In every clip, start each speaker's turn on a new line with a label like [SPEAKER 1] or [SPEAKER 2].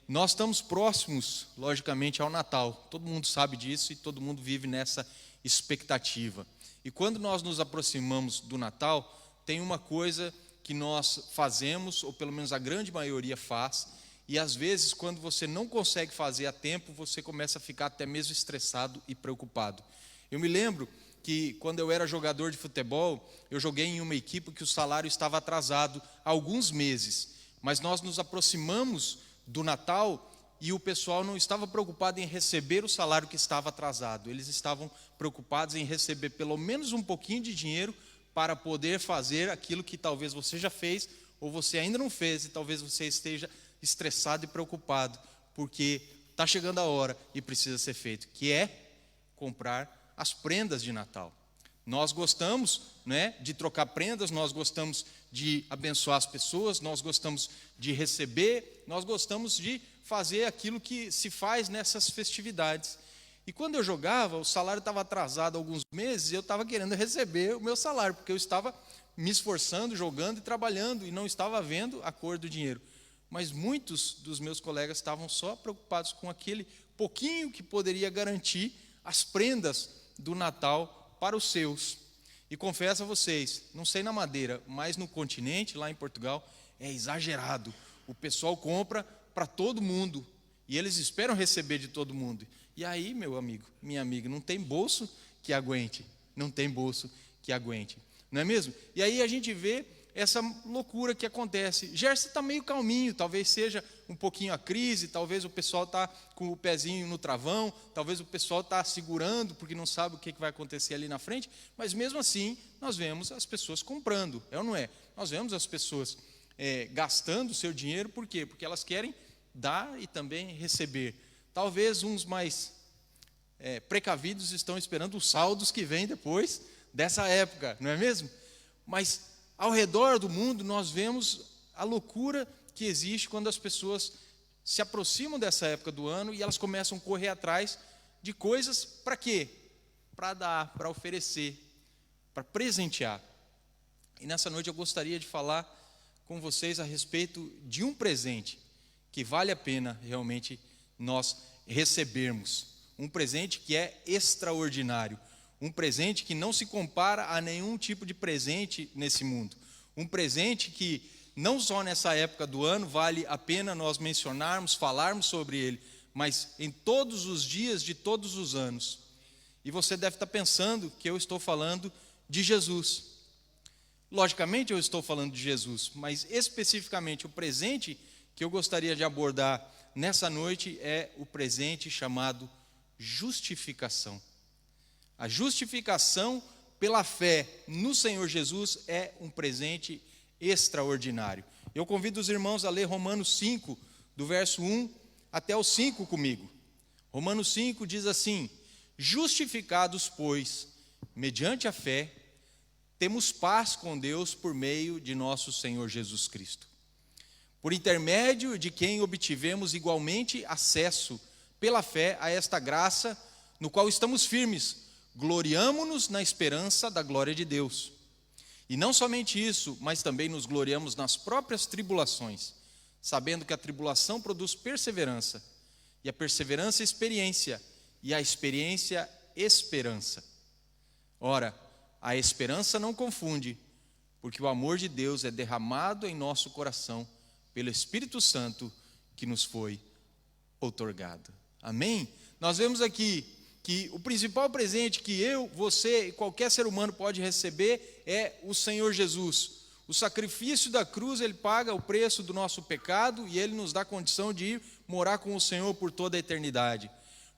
[SPEAKER 1] nós estamos próximos, logicamente, ao Natal. Todo mundo sabe disso e todo mundo vive nessa expectativa. E quando nós nos aproximamos do Natal, tem uma coisa que nós fazemos, ou pelo menos a grande maioria faz, e às vezes, quando você não consegue fazer a tempo, você começa a ficar até mesmo estressado e preocupado. Eu me lembro que quando eu era jogador de futebol, eu joguei em uma equipe que o salário estava atrasado há alguns meses, mas nós nos aproximamos do Natal e o pessoal não estava preocupado em receber o salário que estava atrasado, eles estavam preocupados em receber pelo menos um pouquinho de dinheiro para poder fazer aquilo que talvez você já fez ou você ainda não fez e talvez você esteja estressado e preocupado, porque está chegando a hora e precisa ser feito, que é comprar as prendas de Natal. Nós gostamos, né, de trocar prendas, nós gostamos de abençoar as pessoas, nós gostamos de receber, nós gostamos de fazer aquilo que se faz nessas festividades. E quando eu jogava, o salário estava atrasado há alguns meses e eu estava querendo receber o meu salário, porque eu estava me esforçando, jogando e trabalhando e não estava vendo a cor do dinheiro. Mas muitos dos meus colegas estavam só preocupados com aquele pouquinho que poderia garantir as prendas do Natal para os seus. E confesso a vocês, não sei na Madeira, mas no continente, lá em Portugal, é exagerado. O pessoal compra para todo mundo e eles esperam receber de todo mundo. E aí, meu amigo, minha amiga, não tem bolso que aguente, não tem bolso que aguente, não é mesmo? E aí a gente vê essa loucura que acontece. Gerson está meio calminho, talvez seja um pouquinho a crise, talvez o pessoal está com o pezinho no travão, talvez o pessoal está segurando porque não sabe o que vai acontecer ali na frente, mas mesmo assim nós vemos as pessoas comprando, é ou não é? Nós vemos as pessoas gastando o seu dinheiro, por quê? Porque elas querem dar e também receber. Talvez uns mais precavidos estão esperando os saldos que vêm depois dessa época, não é mesmo? Mas ao redor do mundo, nós vemos a loucura que existe quando as pessoas se aproximam dessa época do ano e elas começam a correr atrás de coisas para quê? Para dar, para oferecer, para presentear. E nessa noite eu gostaria de falar com vocês a respeito de um presente que vale a pena realmente nós recebermos. Um presente que é extraordinário. Um presente que não se compara a nenhum tipo de presente nesse mundo. Um presente que não só nessa época do ano vale a pena nós mencionarmos, falarmos sobre ele, mas em todos os dias de todos os anos. E você deve estar pensando que eu estou falando de Jesus. Logicamente eu estou falando de Jesus, mas especificamente o presente que eu gostaria de abordar nessa noite é o presente chamado justificação. A justificação pela fé no Senhor Jesus é um presente extraordinário. Eu convido os irmãos a ler Romanos 5, do verso 1 até o 5 comigo. Romanos 5 diz assim: justificados, pois, mediante a fé, temos paz com Deus por meio de nosso Senhor Jesus Cristo, por intermédio de quem obtivemos igualmente acesso pela fé a esta graça, no qual estamos firmes, gloriamo-nos na esperança da glória de Deus. E não somente isso, mas também nos gloriamos nas próprias tribulações, sabendo que a tribulação produz perseverança, e a perseverança experiência, e a experiência esperança. Ora, a esperança não confunde, porque o amor de Deus é derramado em nosso coração pelo Espírito Santo que nos foi outorgado. Amém? Nós vemos aqui que o principal presente que eu, você e qualquer ser humano pode receber é o Senhor Jesus. O sacrifício da cruz, ele paga o preço do nosso pecado e ele nos dá condição de ir morar com o Senhor por toda a eternidade.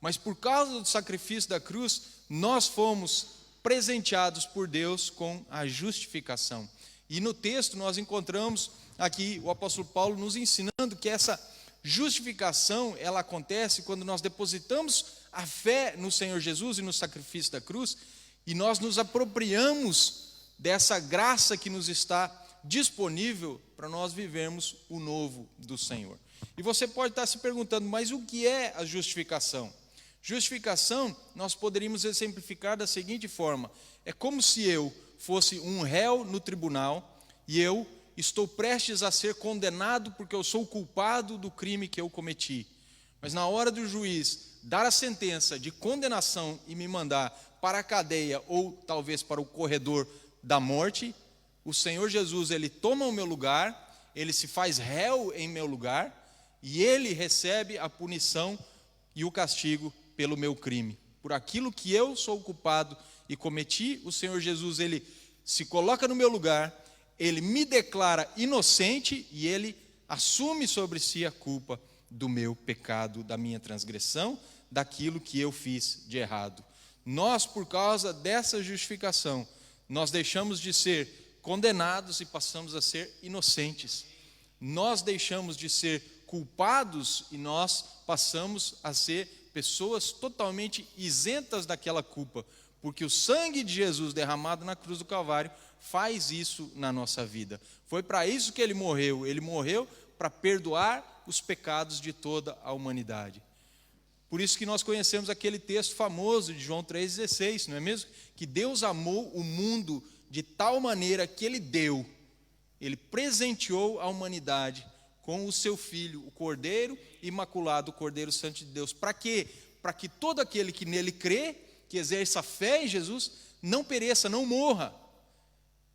[SPEAKER 1] Mas por causa do sacrifício da cruz, nós fomos presenteados por Deus com a justificação. E no texto nós encontramos aqui o apóstolo Paulo nos ensinando que essa justificação, ela acontece quando nós depositamos a fé no Senhor Jesus e no sacrifício da cruz, e nós nos apropriamos dessa graça que nos está disponível para nós vivermos o novo do Senhor. E você pode estar se perguntando, mas o que é a justificação? Justificação, nós poderíamos exemplificar da seguinte forma: é como se eu fosse um réu no tribunal e eu estou prestes a ser condenado porque eu sou culpado do crime que eu cometi. Mas na hora do juiz dar a sentença de condenação e me mandar para a cadeia ou talvez para o corredor da morte, o Senhor Jesus, ele toma o meu lugar, ele se faz réu em meu lugar e ele recebe a punição e o castigo pelo meu crime. Por aquilo que eu sou culpado e cometi, o Senhor Jesus, ele se coloca no meu lugar, ele me declara inocente e ele assume sobre si a culpa do meu pecado, da minha transgressão, daquilo que eu fiz de errado. Nós, por causa dessa justificação, nós deixamos de ser condenados e passamos a ser inocentes. Nós deixamos de ser culpados e nós passamos a ser pessoas totalmente isentas daquela culpa, porque o sangue de Jesus derramado na cruz do Calvário faz isso na nossa vida. Foi para isso que ele morreu para perdoar os pecados de toda a humanidade. Por isso que nós conhecemos aquele texto famoso de João 3,16, não é mesmo? Que Deus amou o mundo de tal maneira que ele presenteou a humanidade com o seu Filho, o Cordeiro Imaculado, o Cordeiro Santo de Deus. Para quê? Para que todo aquele que nele crê, que exerça fé em Jesus, não pereça, não morra,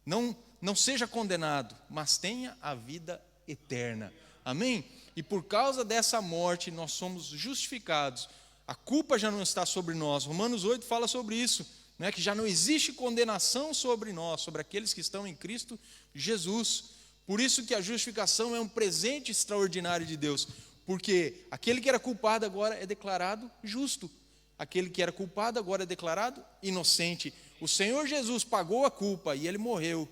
[SPEAKER 1] não seja condenado, mas tenha a vida eterna. Amém? E por causa dessa morte nós somos justificados. A culpa já não está sobre nós. Romanos 8 fala sobre isso, né? Que já não existe condenação sobre nós, sobre aqueles que estão em Cristo Jesus. Por isso que a justificação é um presente extraordinário de Deus, porque aquele que era culpado agora é declarado justo. Aquele que era culpado agora é declarado inocente. O Senhor Jesus pagou a culpa e ele morreu.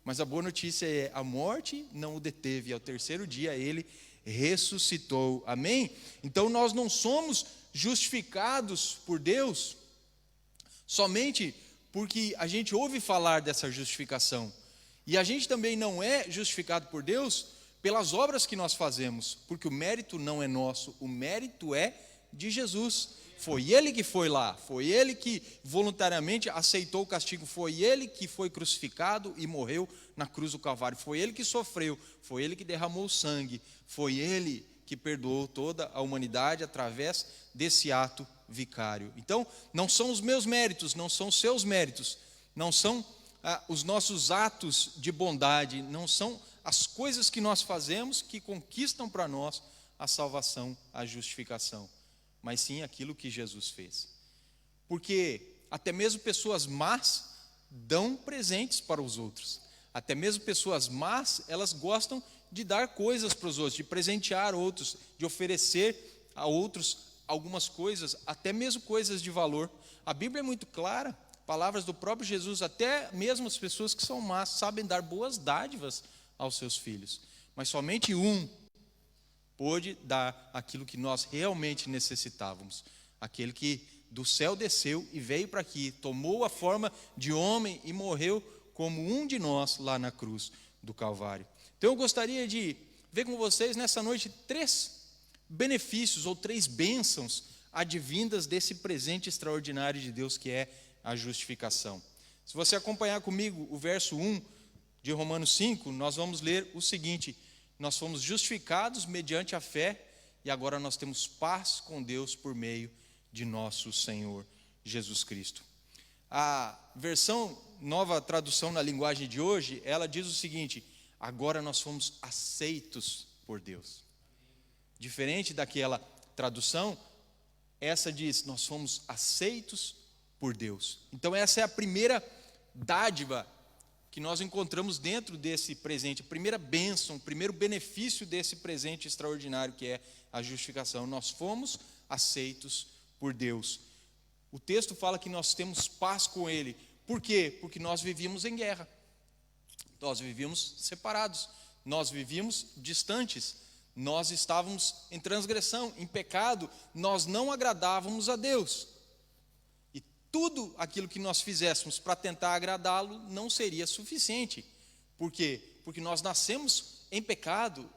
[SPEAKER 1] Mas a boa notícia é: a morte não o deteve, e ao terceiro dia ele ressuscitou. Amém? Então nós não somos justificados por Deus somente porque a gente ouve falar dessa justificação. E a gente também não é justificado por Deus pelas obras que nós fazemos, porque o mérito não é nosso, o mérito é de Jesus. Foi ele que foi lá, foi ele que voluntariamente aceitou o castigo, foi ele que foi crucificado e morreu na cruz do Calvário, foi ele que sofreu, foi ele que derramou sangue, foi ele que perdoou toda a humanidade através desse ato vicário. Então, não são os meus méritos, não são os seus méritos, não são os nossos atos de bondade, não são as coisas que nós fazemos que conquistam para nós a salvação, a justificação, mas sim aquilo que Jesus fez. Porque até mesmo pessoas más dão presentes para os outros. Até mesmo pessoas más, elas gostam de dar coisas para os outros, de presentear outros, de oferecer a outros algumas coisas, até mesmo coisas de valor. A Bíblia é muito clara, palavras do próprio Jesus, até mesmo as pessoas que são más sabem dar boas dádivas aos seus filhos, mas somente um pôde dar aquilo que nós realmente necessitávamos, aquele que do céu desceu e veio para aqui, tomou a forma de homem e morreu como um de nós lá na cruz do Calvário. Então eu gostaria de ver com vocês nessa noite 3 benefícios ou 3 bênçãos advindas desse presente extraordinário de Deus que é a justificação. Se você acompanhar comigo o verso 1 de Romanos 5, nós vamos ler o seguinte: nós fomos justificados mediante a fé e agora nós temos paz com Deus por meio de nosso Senhor Jesus Cristo. A versão Nova Tradução na linguagem de hoje, ela diz o seguinte: agora nós fomos aceitos por Deus. Diferente daquela tradução, essa diz: nós fomos aceitos por Deus. Então essa é a primeira dádiva que nós encontramos dentro desse presente, a primeira bênção, o primeiro benefício desse presente extraordinário que é a justificação. Nós fomos aceitos por Deus. O texto fala que nós temos paz com Ele. Por quê? Porque nós vivíamos em guerra. Nós vivíamos separados. Nós vivíamos distantes. Nós estávamos em transgressão, em pecado. Nós não agradávamos a Deus. E tudo aquilo que nós fizéssemos para tentar agradá-lo não seria suficiente. Por quê? Porque nós nascemos em pecado.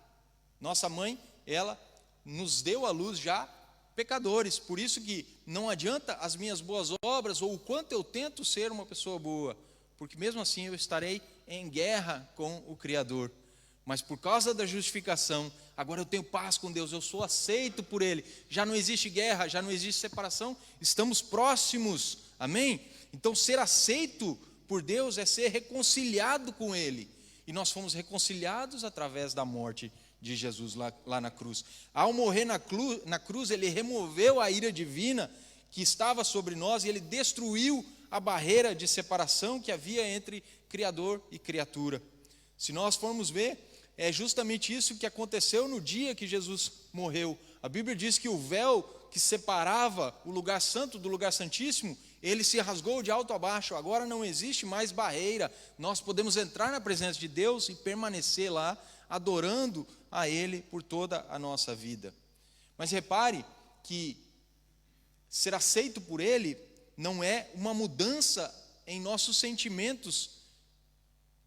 [SPEAKER 1] Nossa mãe, ela nos deu à luz já pecadores, por isso que não adianta as minhas boas obras ou o quanto eu tento ser uma pessoa boa, porque mesmo assim eu estarei em guerra com o Criador. Mas por causa da justificação, agora eu tenho paz com Deus, eu sou aceito por Ele. Já não existe guerra, já não existe separação, estamos próximos, amém? Então ser aceito por Deus é ser reconciliado com Ele. E nós fomos reconciliados através da morte de Jesus lá na cruz. Ao morrer na cruz, Ele removeu a ira divina que estava sobre nós e Ele destruiu a barreira de separação que havia entre Criador e criatura. Se nós formos ver, é justamente isso que aconteceu no dia que Jesus morreu. A Bíblia diz que o véu que separava o lugar santo do lugar santíssimo, ele se rasgou de alto a baixo. Agora não existe mais barreira. Nós podemos entrar na presença de Deus e permanecer lá, adorando a Ele por toda a nossa vida. Mas repare que ser aceito por Ele não é uma mudança em nossos sentimentos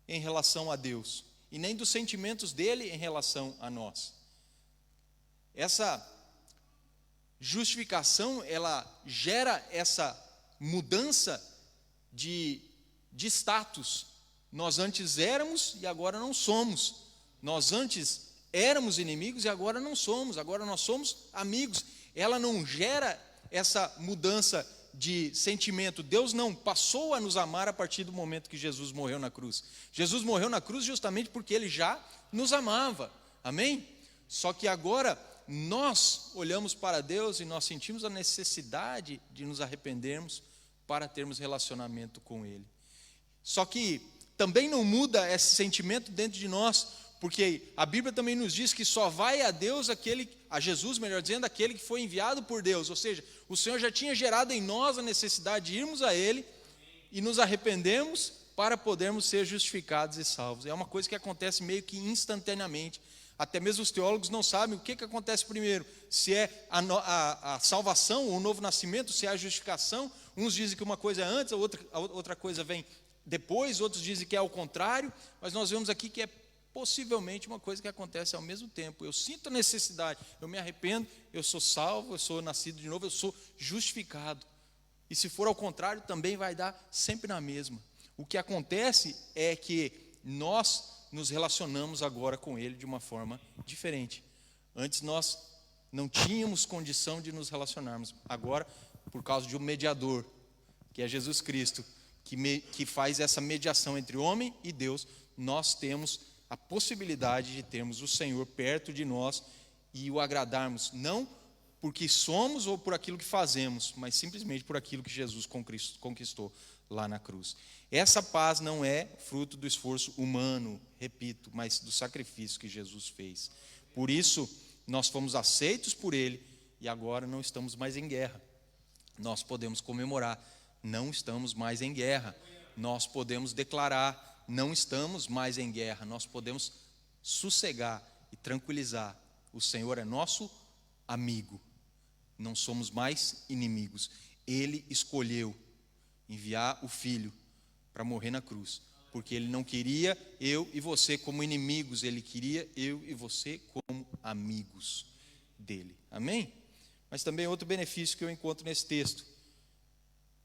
[SPEAKER 1] em relação a Deus, e nem dos sentimentos dele em relação a nós. Essa justificação, ela gera essa mudança de status. Nós antes éramos e agora não somos. Nós antes éramos inimigos e agora não somos. Agora nós somos amigos. Ela não gera essa mudança de sentimento. Deus não passou a nos amar a partir do momento que Jesus morreu na cruz. Jesus morreu na cruz justamente porque Ele já nos amava, amém? Só que agora nós olhamos para Deus e nós sentimos a necessidade de nos arrependermos para termos relacionamento com Ele. Só que também não muda esse sentimento dentro de nós, porque a Bíblia também nos diz que só vai a Deus a Jesus, melhor dizendo, aquele que foi enviado por Deus. Ou seja, o Senhor já tinha gerado em nós a necessidade de irmos a Ele e nos arrependemos para podermos ser justificados e salvos. É uma coisa que acontece meio que instantaneamente. Até mesmo os teólogos não sabem o que acontece primeiro, se é a salvação, o novo nascimento, se é a justificação. Uns dizem que uma coisa é antes, a outra coisa vem depois, outros dizem que é ao contrário, mas nós vemos aqui que é possivelmente uma coisa que acontece ao mesmo tempo. Eu sinto a necessidade, eu me arrependo, eu sou salvo, eu sou nascido de novo, eu sou justificado. E se for ao contrário, também vai dar sempre na mesma. O que acontece é que nós nos relacionamos agora com Ele de uma forma diferente. Antes nós não tínhamos condição de nos relacionarmos. Agora, por causa de um mediador, que é Jesus Cristo, que faz essa mediação entre homem e Deus, nós temos a possibilidade de termos o Senhor perto de nós e o agradarmos, não porque somos ou por aquilo que fazemos, mas simplesmente por aquilo que Jesus conquistou lá na cruz. Essa paz não é fruto do esforço humano, repito, mas do sacrifício que Jesus fez. Por isso, nós fomos aceitos por Ele e agora não estamos mais em guerra. Nós podemos comemorar, não estamos mais em guerra. Nós podemos declarar, não estamos mais em guerra. Nós podemos sossegar e tranquilizar. O Senhor é nosso amigo. Não somos mais inimigos. Ele escolheu enviar o Filho para morrer na cruz, porque Ele não queria eu e você como inimigos, Ele queria eu e você como amigos dele. Amém? Mas também outro benefício que eu encontro nesse texto,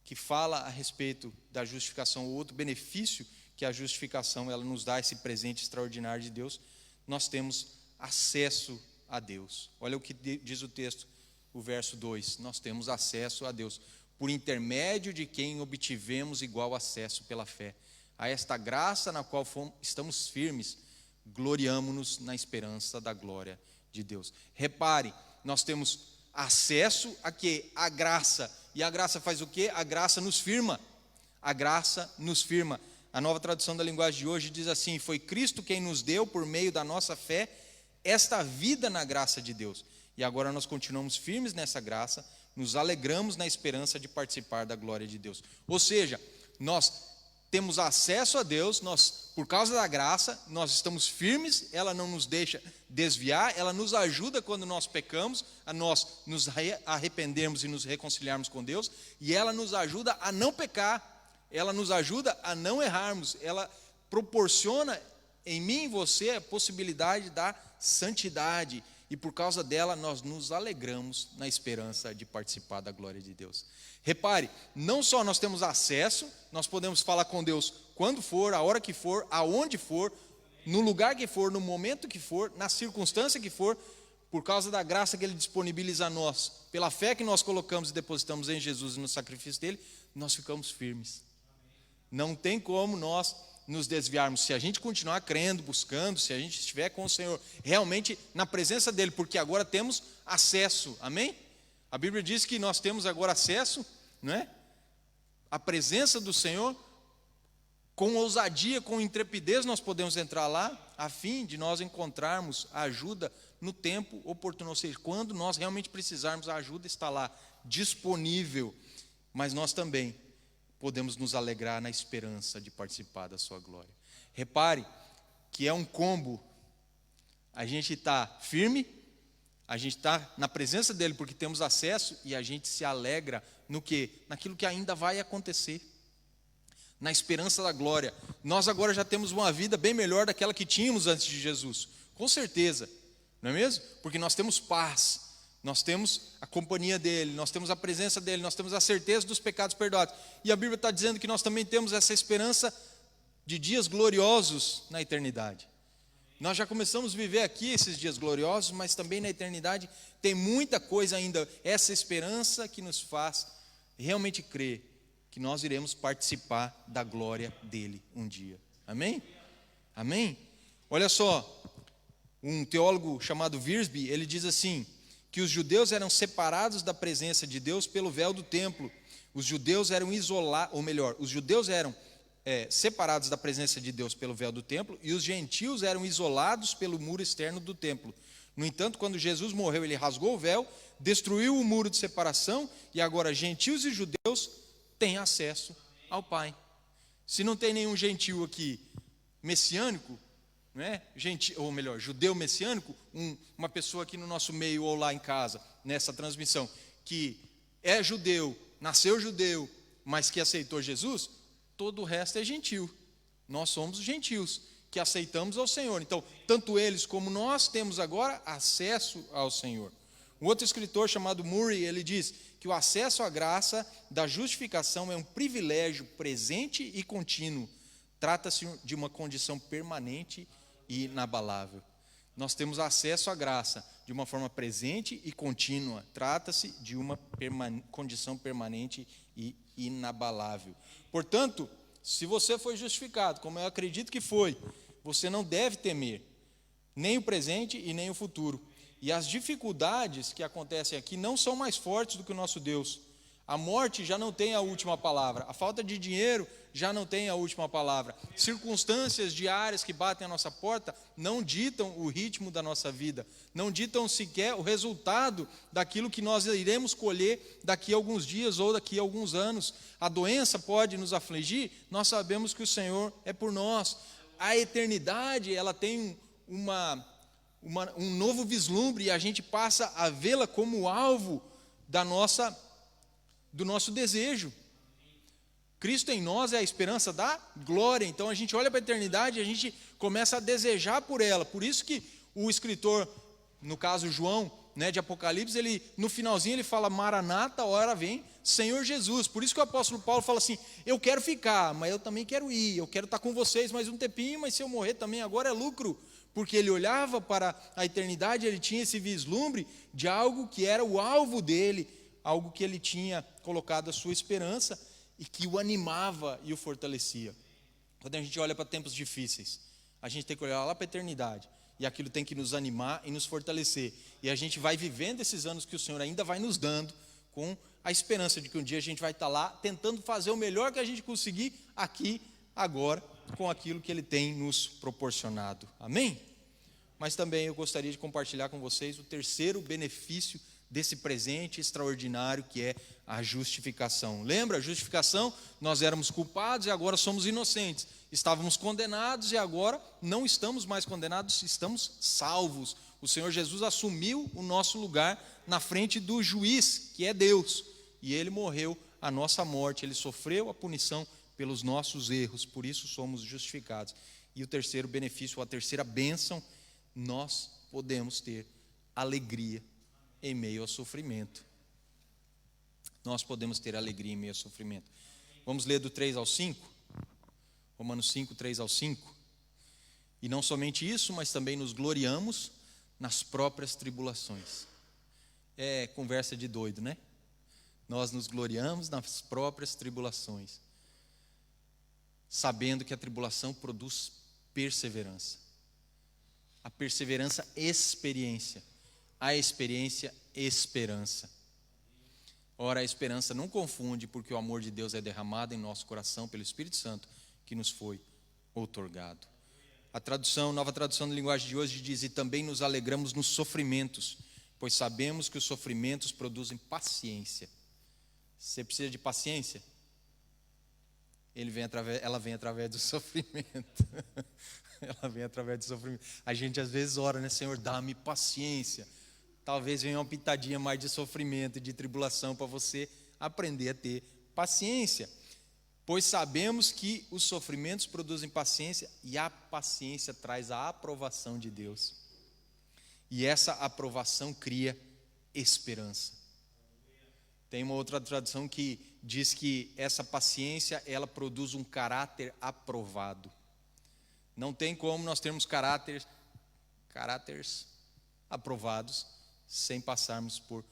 [SPEAKER 1] que fala a respeito da justificação, outro benefício que a justificação ela nos dá, esse presente extraordinário de Deus, nós temos acesso a Deus. Olha o que diz o texto, o verso 2, nós temos acesso a Deus, por intermédio de quem obtivemos igual acesso pela fé. A esta graça na qual estamos firmes, gloriamo-nos na esperança da glória de Deus. Repare, nós temos acesso a quê? A graça. E a graça faz o quê? A graça nos firma. A graça nos firma. A Nova Tradução da Linguagem de hoje diz assim: foi Cristo quem nos deu, por meio da nossa fé, esta vida na graça de Deus. E agora nós continuamos firmes nessa graça, nos alegramos na esperança de participar da glória de Deus. Ou seja, nós temos acesso a Deus, nós, por causa da graça, nós estamos firmes, ela não nos deixa desviar, ela nos ajuda quando nós pecamos, a nós nos arrependermos e nos reconciliarmos com Deus, e ela nos ajuda a não pecar, ela nos ajuda a não errarmos, ela proporciona em mim e em você a possibilidade da santidade, e por causa dela nós nos alegramos na esperança de participar da glória de Deus. Repare, não só nós temos acesso, nós podemos falar com Deus quando for, a hora que for, aonde for, no lugar que for, no momento que for, na circunstância que for, por causa da graça que Ele disponibiliza a nós, pela fé que nós colocamos e depositamos em Jesus e no sacrifício dEle, nós ficamos firmes. Não tem como nós nos desviarmos. Se a gente continuar crendo, buscando, se a gente estiver com o Senhor, realmente na presença dEle, porque agora temos acesso, amém? A Bíblia diz que nós temos agora acesso, não é? A presença do Senhor, com ousadia, com intrepidez, nós podemos entrar lá, a fim de nós encontrarmos a ajuda no tempo oportuno, ou seja, quando nós realmente precisarmos, a ajuda está lá, disponível, mas nós também podemos nos alegrar na esperança de participar da sua glória. Repare que é um combo, a gente está firme, a gente está na presença dEle porque temos acesso e a gente se alegra no quê? Naquilo que ainda vai acontecer, na esperança da glória. Nós agora já temos uma vida bem melhor daquela que tínhamos antes de Jesus, com certeza, não é mesmo? Porque nós temos paz, nós temos a companhia dEle, nós temos a presença dEle, nós temos a certeza dos pecados perdoados. E a Bíblia está dizendo que nós também temos essa esperança de dias gloriosos na eternidade. Nós já começamos a viver aqui esses dias gloriosos, mas também na eternidade tem muita coisa ainda, essa esperança que nos faz realmente crer que nós iremos participar da glória dEle um dia. Amém? Amém? Olha só, um teólogo chamado Wiersbe, ele diz assim, que os judeus eram separados da presença de Deus pelo véu do templo. Os judeus eram isolados, ou melhor, os judeus eram separados da presença de Deus pelo véu do templo, e os gentios eram isolados pelo muro externo do templo. No entanto, quando Jesus morreu, ele rasgou o véu, destruiu o muro de separação, e agora gentios e judeus têm acesso ao Pai. Se não tem nenhum gentio aqui messiânico, não é? Ou melhor, judeu messiânico, uma pessoa aqui no nosso meio ou lá em casa, nessa transmissão, que é judeu, nasceu judeu, mas que aceitou Jesus, todo o resto é gentil. Nós somos gentios que aceitamos ao Senhor. Então, tanto eles como nós temos agora acesso ao Senhor. Um outro escritor chamado Murray, ele diz que o acesso à graça da justificação é um privilégio presente e contínuo. Trata-se de uma condição permanente e inabalável. Nós temos acesso à graça de uma forma presente e contínua. Trata-se de uma condição permanente e inabalável. Portanto, se você foi justificado, como eu acredito que foi, você não deve temer nem o presente e nem o futuro. E as dificuldades que acontecem aqui não são mais fortes do que o nosso Deus. A morte já não tem a última palavra. A falta de dinheiro já não tem a última palavra. Circunstâncias diárias que batem à nossa porta não ditam o ritmo da nossa vida. Não ditam sequer o resultado daquilo que nós iremos colher daqui a alguns dias ou daqui a alguns anos. A doença pode nos afligir, nós sabemos que o Senhor é por nós. A eternidade, ela tem um novo vislumbre e a gente passa a vê-la como alvo do nosso desejo. Cristo em nós é a esperança da glória. Então a gente olha para a eternidade e a gente começa a desejar por ela. Por isso que o escritor, no caso João, de Apocalipse, ele no finalzinho ele fala: Maranata, hora vem, Senhor Jesus. Por isso que o apóstolo Paulo fala assim: eu quero ficar, mas eu também quero ir. Eu quero estar com vocês mais um tempinho, mas se eu morrer também agora é lucro. Porque ele olhava para a eternidade, ele tinha esse vislumbre de algo que era o alvo dele, algo que ele tinha colocado a sua esperança e que o animava e o fortalecia. Quando a gente olha para tempos difíceis, a gente tem que olhar lá para a eternidade, e aquilo tem que nos animar e nos fortalecer. E a gente vai vivendo esses anos que o Senhor ainda vai nos dando, com a esperança de que um dia a gente vai estar lá, tentando fazer o melhor que a gente conseguir aqui, agora, com aquilo que Ele tem nos proporcionado. Amém? Mas também eu gostaria de compartilhar com vocês o terceiro benefício desse presente extraordinário que é a justificação. Lembra? A justificação, nós éramos culpados e agora somos inocentes. Estávamos condenados e agora não estamos mais condenados, estamos salvos. O Senhor Jesus assumiu o nosso lugar na frente do juiz, que é Deus. E Ele morreu a nossa morte, Ele sofreu a punição pelos nossos erros, por isso somos justificados. E o terceiro benefício, a terceira bênção, nós podemos ter alegria em meio ao sofrimento. Nós podemos ter alegria em meio ao sofrimento. Vamos ler do 3 ao 5? Romanos 5, 3 ao 5. E não somente isso, mas também nos gloriamos nas próprias tribulações. É conversa de doido, né? Nós nos gloriamos nas próprias tribulações, sabendo que a tribulação produz perseverança. A perseverança, experiência. A experiência, esperança. Ora, a esperança não confunde, porque o amor de Deus é derramado em nosso coração pelo Espírito Santo que nos foi outorgado. A tradução, nova tradução da linguagem de hoje diz: e também nos alegramos nos sofrimentos, pois sabemos que os sofrimentos produzem paciência. Você precisa de paciência? Ela vem através do sofrimento. Ela vem através do sofrimento. A gente às vezes ora, né? Senhor, dá-me paciência. Talvez venha uma pitadinha mais de sofrimento e de tribulação para você aprender a ter paciência. Pois sabemos que os sofrimentos produzem paciência e a paciência traz a aprovação de Deus. E essa aprovação cria esperança. Tem uma outra tradução que diz que essa paciência, ela produz um caráter aprovado. Não tem como nós termos caráteres aprovados sem passarmos por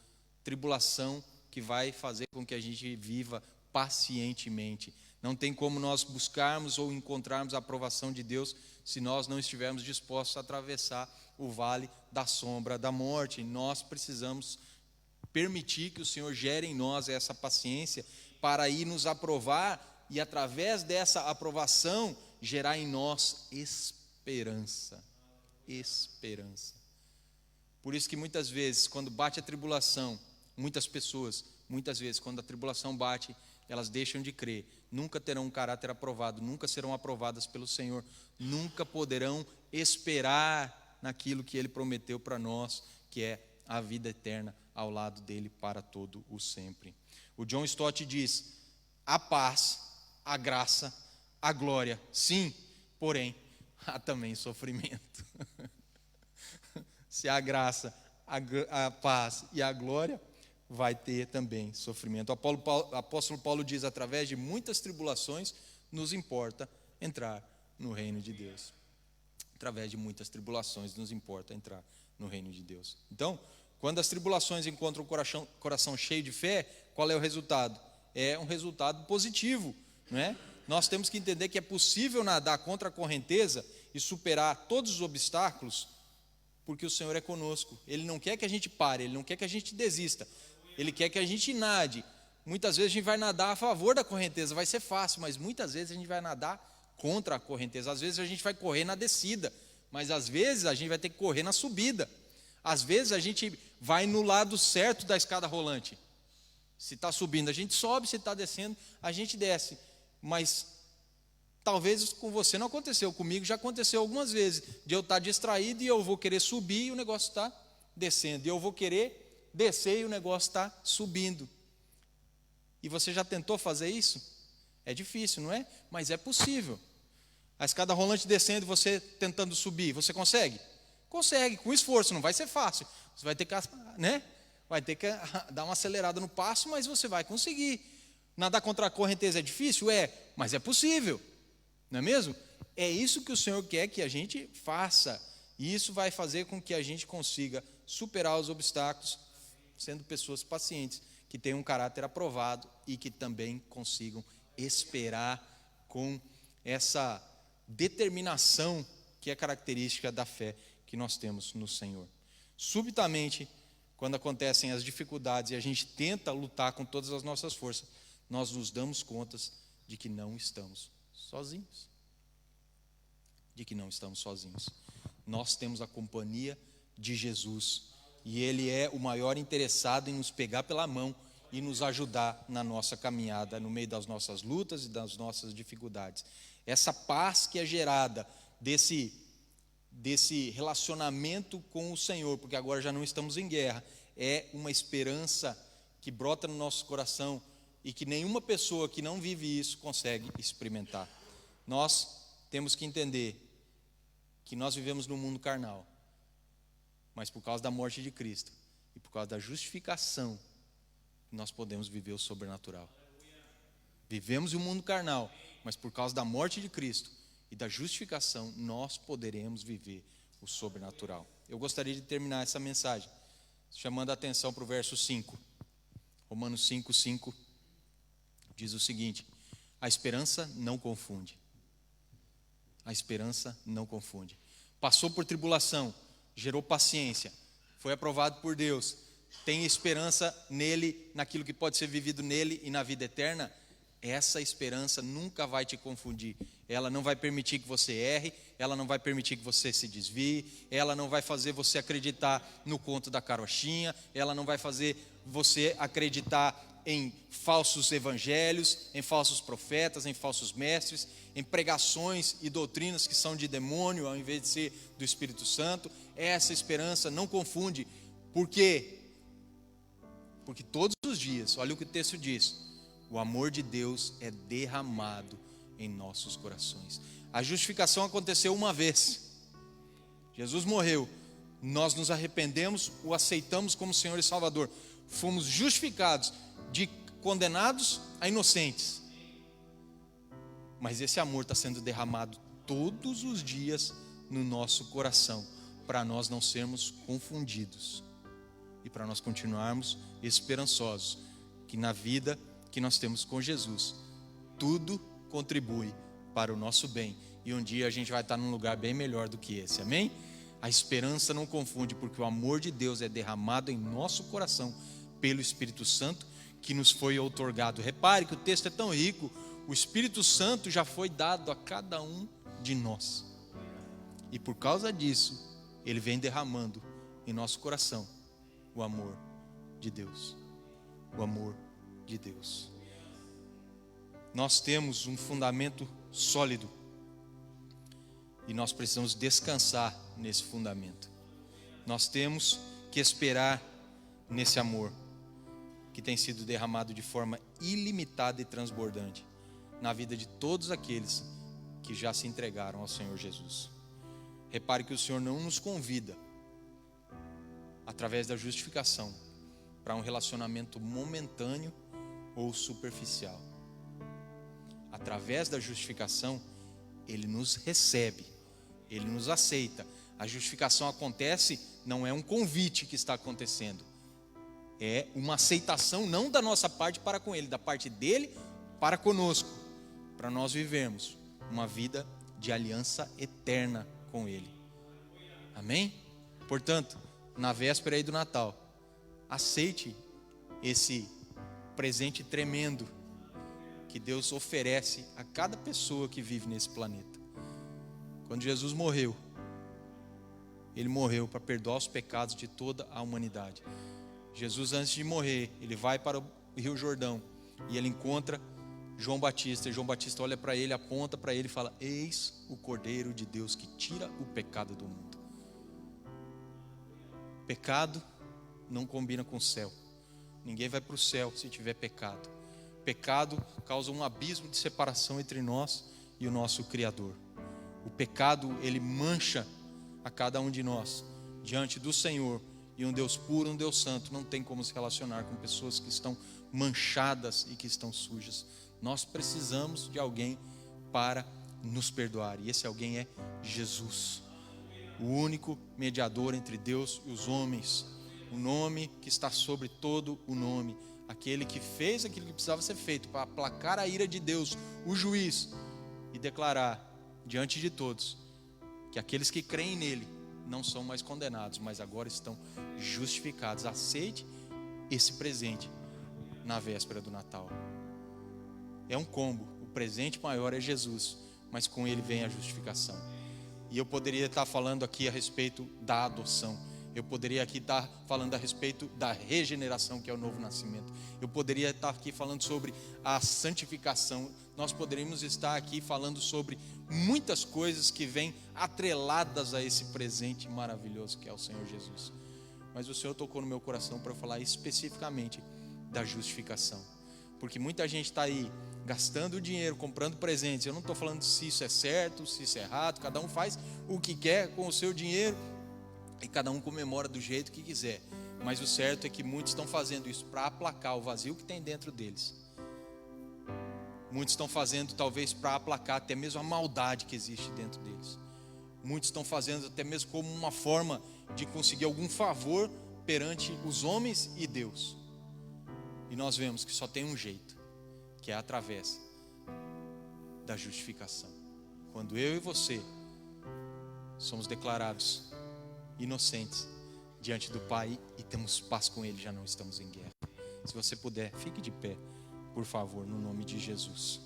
[SPEAKER 1] tribulação que vai fazer com que a gente viva pacientemente. Não tem como nós buscarmos ou encontrarmos a aprovação de Deus se nós não estivermos dispostos a atravessar o vale da sombra da morte. Nós precisamos permitir que o Senhor gere em nós essa paciência para ir nos aprovar e através dessa aprovação gerar em nós esperança. Esperança. Por isso que muitas vezes, quando bate a tribulação, muitas pessoas, muitas vezes, quando a tribulação bate, elas deixam de crer, nunca terão um caráter aprovado, nunca serão aprovadas pelo Senhor, nunca poderão esperar naquilo que Ele prometeu para nós, que é a vida eterna ao lado dele para todo o sempre. O John Stott diz: a paz, a graça, a glória, sim, porém, há também sofrimento. Se há graça, a paz e a glória, vai ter também sofrimento. O apóstolo Paulo diz: através de muitas tribulações, nos importa entrar no reino de Deus. Através de muitas tribulações, nos importa entrar no reino de Deus. Então, quando as tribulações encontram o coração cheio de fé, qual é o resultado? É um resultado positivo, não é? Nós temos que entender que é possível nadar contra a correnteza e superar todos os obstáculos, porque o Senhor é conosco. Ele não quer que a gente pare, Ele não quer que a gente desista, Ele quer que a gente nade. Muitas vezes a gente vai nadar a favor da correnteza, vai ser fácil, mas muitas vezes a gente vai nadar contra a correnteza. Às vezes a gente vai correr na descida, mas às vezes a gente vai ter que correr na subida. Às vezes a gente vai no lado certo da escada rolante. Se está subindo, a gente sobe, se está descendo, a gente desce. Mas talvez com você não aconteceu, comigo já aconteceu algumas vezes, de eu estar distraído e eu vou querer subir e o negócio está descendo. E eu vou querer descer e o negócio está subindo. E você já tentou fazer isso? É difícil, não é? Mas é possível. A escada rolante descendo e você tentando subir, você consegue? Consegue, com esforço, não vai ser fácil. Você vai ter que, né? Vai ter que dar uma acelerada no passo, mas você vai conseguir. Nadar contra a correnteza é difícil? É, mas é possível. Não é mesmo? É isso que o Senhor quer que a gente faça. E isso vai fazer com que a gente consiga superar os obstáculos, sendo pessoas pacientes, que tenham um caráter aprovado e que também consigam esperar com essa determinação que é característica da fé que nós temos no Senhor. Subitamente, quando acontecem as dificuldades e a gente tenta lutar com todas as nossas forças, nós nos damos conta de que não estamos sozinhos. De que não estamos sozinhos. Nós temos a companhia de Jesus e Ele é o maior interessado em nos pegar pela mão e nos ajudar na nossa caminhada, no meio das nossas lutas e das nossas dificuldades. Essa paz que é gerada desse relacionamento com o Senhor, porque agora já não estamos em guerra, é uma esperança que brota no nosso coração e que nenhuma pessoa que não vive isso consegue experimentar. Nós temos que entender que nós vivemos num mundo carnal, mas por causa da morte de Cristo e por causa da justificação, nós podemos viver o sobrenatural. Vivemos em um mundo carnal, mas por causa da morte de Cristo e da justificação, nós poderemos viver o sobrenatural. Eu gostaria de terminar essa mensagem chamando a atenção para o verso 5. Romanos 5:5 diz o seguinte: a esperança não confunde. A esperança não confunde. Passou por tribulação, gerou paciência, foi aprovado por Deus, tem esperança nele, naquilo que pode ser vivido nele e na vida eterna. Essa esperança nunca vai te confundir. Ela não vai permitir que você erre, ela não vai permitir que você se desvie, ela não vai fazer você acreditar no conto da carochinha, ela não vai fazer você acreditar em falsos evangelhos, em falsos profetas, em falsos mestres, em pregações e doutrinas que são de demônio ao invés de ser do Espírito Santo. Essa esperança não confunde. Por quê? Porque todos os dias, olha o que o texto diz, o amor de Deus é derramado em nossos corações. A justificação aconteceu uma vez. Jesus morreu, nós nos arrependemos, o aceitamos como Senhor e Salvador. Fomos justificados de condenados a inocentes. Mas esse amor está sendo derramado todos os dias no nosso coração, para nós não sermos confundidos e para nós continuarmos esperançosos que na vida que nós temos com Jesus, tudo contribui para o nosso bem, e um dia a gente vai estar num lugar bem melhor do que esse, amém? A esperança não confunde, porque o amor de Deus é derramado em nosso coração pelo Espírito Santo que nos foi outorgado. Repare que o texto é tão rico, o Espírito Santo já foi dado a cada um de nós, e por causa disso, ele vem derramando em nosso coração o amor de Deus. O amor de Deus. Nós temos um fundamento sólido e nós precisamos descansar nesse fundamento. Nós temos que esperar nesse amor que tem sido derramado de forma ilimitada e transbordante na vida de todos aqueles que já se entregaram ao Senhor Jesus. Repare que o Senhor não nos convida através da justificação para um relacionamento momentâneo ou superficial. Através da justificação, Ele nos recebe, Ele nos aceita. A justificação acontece, não é um convite que está acontecendo, é uma aceitação não da nossa parte para com Ele, da parte dEle para conosco, para nós vivermos uma vida de aliança eterna com Ele. Amém? Portanto, na véspera aí do Natal, aceite esse presente tremendo que Deus oferece a cada pessoa que vive nesse planeta. Quando Jesus morreu, Ele morreu para perdoar os pecados de toda a humanidade. Jesus, antes de morrer, Ele vai para o Rio Jordão e Ele encontra João Batista, e João Batista olha para Ele, aponta para Ele e fala: eis o Cordeiro de Deus que tira o pecado do mundo. Pecado não combina com o céu. Ninguém vai para o céu se tiver pecado. Pecado causa um abismo de separação entre nós e o nosso Criador. O pecado, ele mancha a cada um de nós diante do Senhor. E um Deus puro, um Deus santo, não tem como se relacionar com pessoas que estão manchadas e que estão sujas. Nós precisamos de alguém para nos perdoar, e esse alguém é Jesus, o único mediador entre Deus e os homens, o nome que está sobre todo o nome, aquele que fez aquilo que precisava ser feito para aplacar a ira de Deus, o juiz, e declarar diante de todos que aqueles que creem nele não são mais condenados, mas agora estão justificados. Aceite esse presente na véspera do Natal. É um combo. O presente maior é Jesus, mas com ele vem a justificação. E eu poderia estar falando aqui a respeito da adoção. Eu poderia aqui estar falando a respeito da regeneração, que é o novo nascimento. Eu poderia estar aqui falando sobre a santificação. Nós poderíamos estar aqui falando sobre muitas coisas que vêm atreladas a esse presente maravilhoso que é o Senhor Jesus. Mas o Senhor tocou no meu coração para eu falar especificamente da justificação. Porque muita gente está aí gastando dinheiro, comprando presentes. Eu não estou falando se isso é certo, se isso é errado. Cada um faz o que quer com o seu dinheiro e cada um comemora do jeito que quiser. Mas o certo é que muitos estão fazendo isso para aplacar o vazio que tem dentro deles. Muitos estão fazendo talvez para aplacar até mesmo a maldade que existe dentro deles. Muitos estão fazendo até mesmo como uma forma de conseguir algum favor perante os homens e Deus. E nós vemos que só tem um jeito, que é através da justificação. Quando eu e você somos declarados inocentes diante do Pai e temos paz com Ele, já não estamos em guerra. Se você puder, fique de pé, por favor, no nome de Jesus.